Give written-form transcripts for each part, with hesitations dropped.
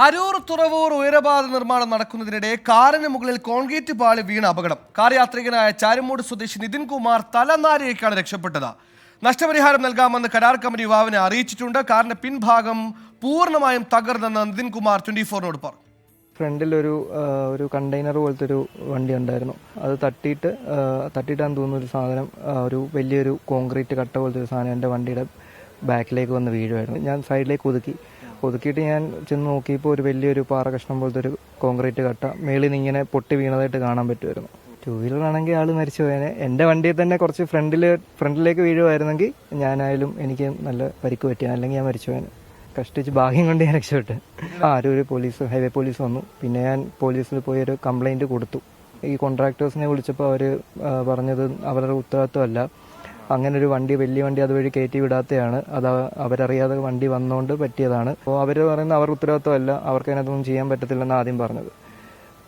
അരൂർ തുറവൂർ ഉയരപാത നിർമ്മാണം നടക്കുന്നതിനിടെ കാറിന് മുകളിൽ കോൺക്രീറ്റ് പാളി വീണ അപകടം. കാർ യാത്രികനായ ചാരുമൂട് സ്വദേശി നിതിൻ കുമാർ തലനാരിഴയ്ക്കാണ് രക്ഷപ്പെട്ടത്. നഷ്ടപരിഹാരം നൽകാമെന്ന് കരാർ കമ്പനി യുവാവിനെ അറിയിച്ചിട്ടുണ്ട്. കാറിന്റെ പിൻഭാഗം പൂർണ്ണമായും തകർന്നെന്ന് നിതിൻ കുമാർ 24-നോട് പറഞ്ഞു. ഫ്രണ്ടിൽ ഒരു കണ്ടെയ്നർ പോലത്തെ ഒരു വണ്ടി ഉണ്ടായിരുന്നു. അത് തട്ടിയിട്ടാന്ന് തോന്നുന്ന ഒരു സാധനം, ഒരു വലിയൊരു കോൺക്രീറ്റ് കട്ട പോലത്തെ ഒരു സാധനം എൻ്റെ വണ്ടിയുടെ ബാക്കിലേക്ക് വന്ന് വീഴുമായിരുന്നു. ഞാൻ സൈഡിലേക്ക് ഒതുക്കിയിട്ട് ഞാൻ ചെന്ന് നോക്കിയപ്പോൾ ഒരു വലിയൊരു പാറ കഷ്ണം പോലത്തെ ഒരു കോൺക്രീറ്റ് കട്ട മേളിൽ നിന്ന് ഇങ്ങനെ പൊട്ടി വീണതായിട്ട് കാണാൻ പറ്റുമായിരുന്നു. ടൂ വീലറാണെങ്കിൽ ആൾ മരിച്ചു പോയേനെ. എൻ്റെ വണ്ടിയിൽ തന്നെ കുറച്ച് ഫ്രണ്ടിലേക്ക് വീഴുമായിരുന്നെങ്കിൽ ഞാനായാലും എനിക്ക് നല്ല പരിക്ക് പറ്റിയാണ്, അല്ലെങ്കിൽ ഞാൻ മരിച്ചു പോയേനെ. കഷ്ടിച്ച് ഭാഗ്യം കൊണ്ട് ഞാൻ രക്ഷപ്പെട്ടു. ഒരു ഹൈവേ പോലീസ് വന്നു. പിന്നെ ഞാൻ പോലീസിൽ പോയി ഒരു കംപ്ലൈൻറ്റ് കൊടുത്തു. ഈ കോൺട്രാക്ടേഴ്സിനെ വിളിച്ചപ്പോൾ അവർ പറഞ്ഞത് അവരുടെ ഉത്തരവാദിത്വമല്ല, അങ്ങനെ ഒരു വലിയ വണ്ടി അതുവഴി കയറ്റി വിടാത്തതാണ്, അത് അവരറിയാതെ വണ്ടി വന്നുകൊണ്ട് പറ്റിയതാണ്. അപ്പോൾ അവർ പറയുന്നത് അവർ ഉത്തരവാദിത്വമല്ല, അവർക്ക് അതിനകത്തൊന്നും ചെയ്യാൻ പറ്റത്തില്ലെന്ന് ആദ്യം പറഞ്ഞത്.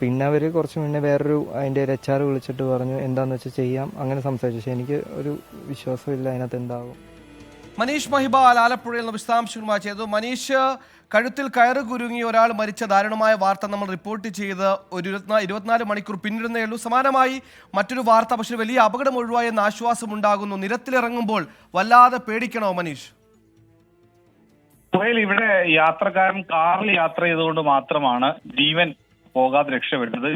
പിന്നെ അവർ കുറച്ച് മുന്നേ അതിൻ്റെ ഒരു HR വിളിച്ചിട്ട് പറഞ്ഞു എന്താണെന്ന് വെച്ചാൽ ചെയ്യാം, അങ്ങനെ സംസാരിച്ചു. പക്ഷേ എനിക്ക് ഒരു വിശ്വാസമില്ല അതിനകത്ത് എന്താകും. മനീഷ് മഹിബാൽ ആലപ്പുഴയിൽ നിന്ന് വിശദാംശങ്ങളുമായി ചെയ്തു. മനീഷ്, കഴുത്തിൽ കയറ് കുരുങ്ങി ഒരാൾ മരിച്ച ദാരുണമായ വാർത്ത നമ്മൾ റിപ്പോർട്ട് ചെയ്ത് ഒരു 24 മണിക്കൂർ പിന്നിടുന്നേ ഉള്ളൂ. സമാനമായി മറ്റൊരു വാർത്ത, പക്ഷേ വലിയ അപകടം ഒഴിവായെന്ന് ആശ്വാസമുണ്ടാകുന്നു. നിരത്തിലിറങ്ങുമ്പോൾ വല്ലാതെ പേടിക്കണോ മനീഷ്? ഇവിടെ യാത്രക്കാരൻ കാറിൽ യാത്ര ചെയ്തുകൊണ്ട് മാത്രമാണ് ജീവൻ പോകാതെ രക്ഷപ്പെട്ടത്.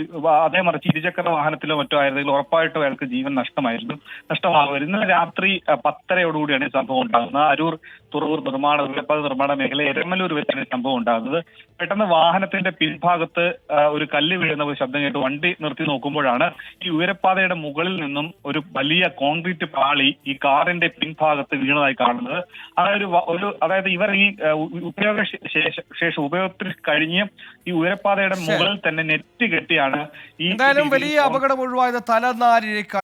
അതേ മറിച്ച് ഇരുചക്ര വാഹനത്തിലോ മറ്റോ ആയിരുന്നെങ്കിൽ ഉറപ്പായിട്ടും അയാൾക്ക് ജീവൻ നഷ്ടമാകുമായിരുന്നു. ഇന്നലെ രാത്രി 10:30 ഈ സംഭവം ഉണ്ടാകുന്നത്. അരൂർ തുറവൂർ ഉയരപ്പാത നിർമ്മാണ മേഖല എരമല്ലൂർ വെച്ചാണ് സംഭവം ഉണ്ടാകുന്നത്. പെട്ടെന്ന് വാഹനത്തിന്റെ പിൻഭാഗത്ത് ഒരു കല്ല് വീഴുന്ന ഒരു ശബ്ദം കേട്ട് വണ്ടി നിർത്തി നോക്കുമ്പോഴാണ് ഈ ഉയരപ്പാതയുടെ മുകളിൽ നിന്നും ഒരു വലിയ കോൺക്രീറ്റ് പാളി ഈ കാറിന്റെ പിൻഭാഗത്ത് വീണതായി കാണുന്നത്. അതായത് ഇവർ ഈ ഉപയോഗത്തിന് കഴിഞ്ഞ് ഈ ഉയരപ്പാതയുടെ മുകളിൽ തന്നെ നെറ്റ് കെട്ടിയാണ് എന്തായാലും വലിയ അപകടം ഒഴിവായത് തലനാരിഴയ്ക്കാണ്.